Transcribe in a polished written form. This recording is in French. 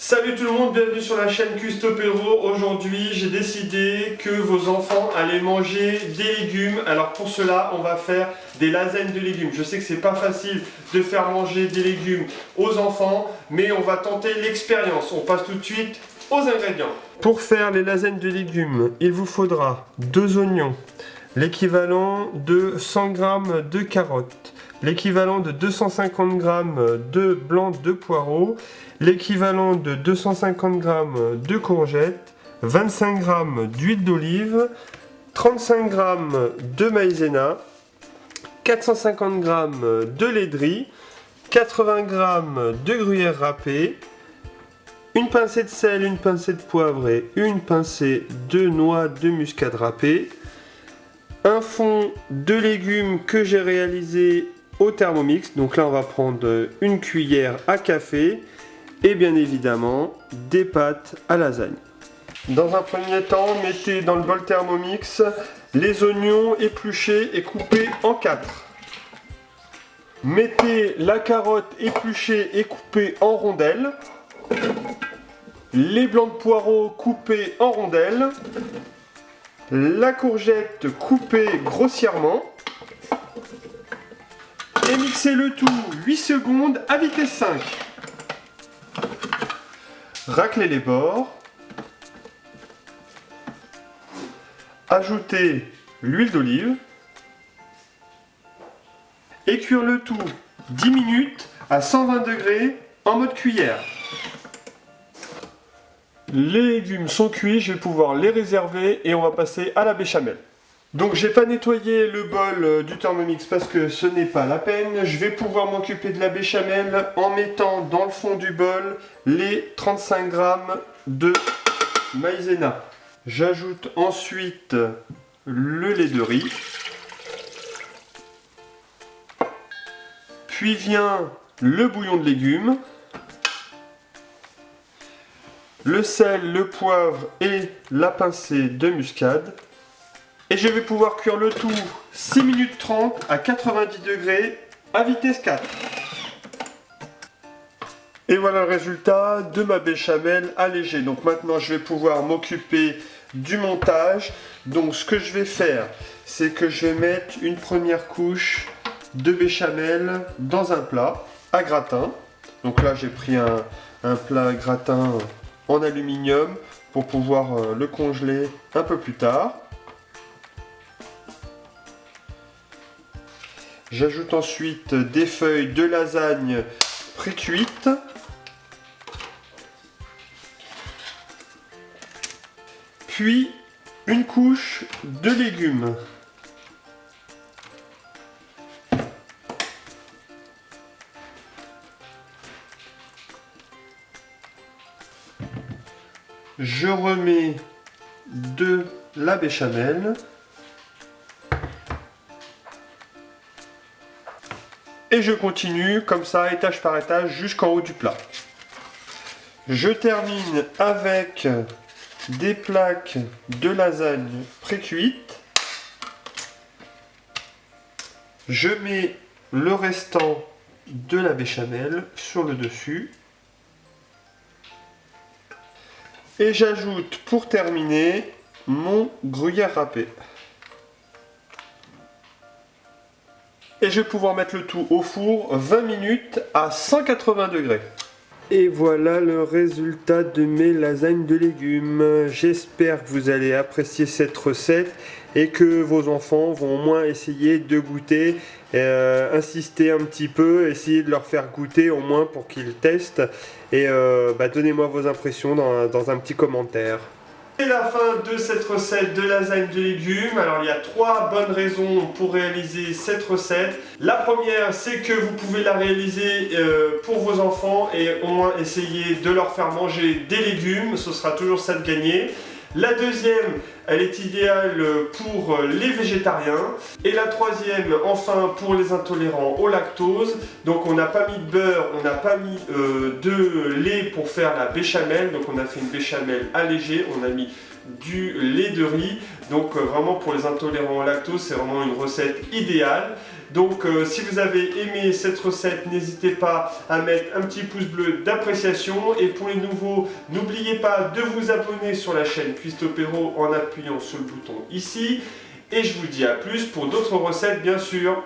Salut tout le monde, bienvenue sur la chaîne Custopero. Aujourd'hui, j'ai décidé que vos enfants allaient manger des légumes. Alors pour cela, on va faire des lasagnes de légumes. Je sais que c'est pas facile de faire manger des légumes aux enfants, mais on va tenter l'expérience. On passe tout de suite aux ingrédients. Pour faire les lasagnes de légumes, il vous faudra 2 oignons, l'équivalent de 100 g de carottes, l'équivalent de 250 g de blanc de poireaux, l'équivalent de 250 g de courgettes, 25 g d'huile d'olive, 35 g de maïzena, 450 g de lait de riz, 80 g de gruyère râpée, une pincée de sel, une pincée de poivre et une pincée de noix de muscade râpée, un fond de légumes que j'ai réalisé au Thermomix, donc là on va prendre une cuillère à café et bien évidemment des pâtes à lasagne. Dans un premier temps, mettez dans le bol Thermomix les oignons épluchés et coupés en 4. Mettez la carotte épluchée et coupée en rondelles, les blancs de poireaux coupés en rondelles, la courgette coupée grossièrement et mixez le tout 8 secondes à vitesse 5. Raclez les bords, ajoutez l'huile d'olive et cuire le tout 10 minutes à 120 degrés en mode cuillère. Les légumes sont cuits, je vais pouvoir les réserver et on va passer à la béchamel. Donc j'ai pas nettoyé le bol du Thermomix parce que ce n'est pas la peine. Je vais pouvoir m'occuper de la béchamel en mettant dans le fond du bol les 35 g de maïzena. J'ajoute ensuite le lait de riz. Puis vient le bouillon de légumes, le sel, le poivre et la pincée de muscade. Et je vais pouvoir cuire le tout 6 minutes 30 à 90 degrés à vitesse 4. Et voilà le résultat de ma béchamel allégée. Donc maintenant je vais pouvoir m'occuper du montage. Donc ce que je vais faire, c'est que je vais mettre une première couche de béchamel dans un plat à gratin. Donc là j'ai pris un plat gratin en aluminium pour pouvoir le congeler un peu plus tard. J'ajoute ensuite des feuilles de lasagne pré-cuites. Puis une couche de légumes. Je remets de la béchamel. Et je continue comme ça, étage par étage, jusqu'en haut du plat. Je termine avec des plaques de lasagne pré-cuites. Je mets le restant de la béchamel sur le dessus. Et j'ajoute pour terminer mon gruyère râpé. Et je vais pouvoir mettre le tout au four 20 minutes à 180 degrés. Et voilà le résultat de mes lasagnes de légumes. J'espère que vous allez apprécier cette recette et que vos enfants vont au moins essayer de goûter, insister un petit peu, essayer de leur faire goûter au moins pour qu'ils testent. Et donnez-moi vos impressions dans un petit commentaire. C'est la fin de cette recette de lasagne de légumes. Alors il y a 3 bonnes raisons pour réaliser cette recette. La première, c'est que vous pouvez la réaliser pour vos enfants et au moins essayer de leur faire manger des légumes. Ce sera toujours ça de gagner. La deuxième, elle est idéale pour les végétariens. Et la troisième, enfin, pour les intolérants au lactose. Donc on n'a pas mis de beurre, on n'a pas mis de lait pour faire la béchamel. Donc on a fait une béchamel allégée, on a mis du lait de riz. Donc vraiment pour les intolérants au lactose, c'est vraiment une recette idéale. Donc si vous avez aimé cette recette, n'hésitez pas à mettre un petit pouce bleu d'appréciation. Et pour les nouveaux, n'oubliez pas de vous abonner sur la chaîne Cuistopéro en appuyant sur le bouton ici. Et je vous dis à plus pour d'autres recettes bien sûr.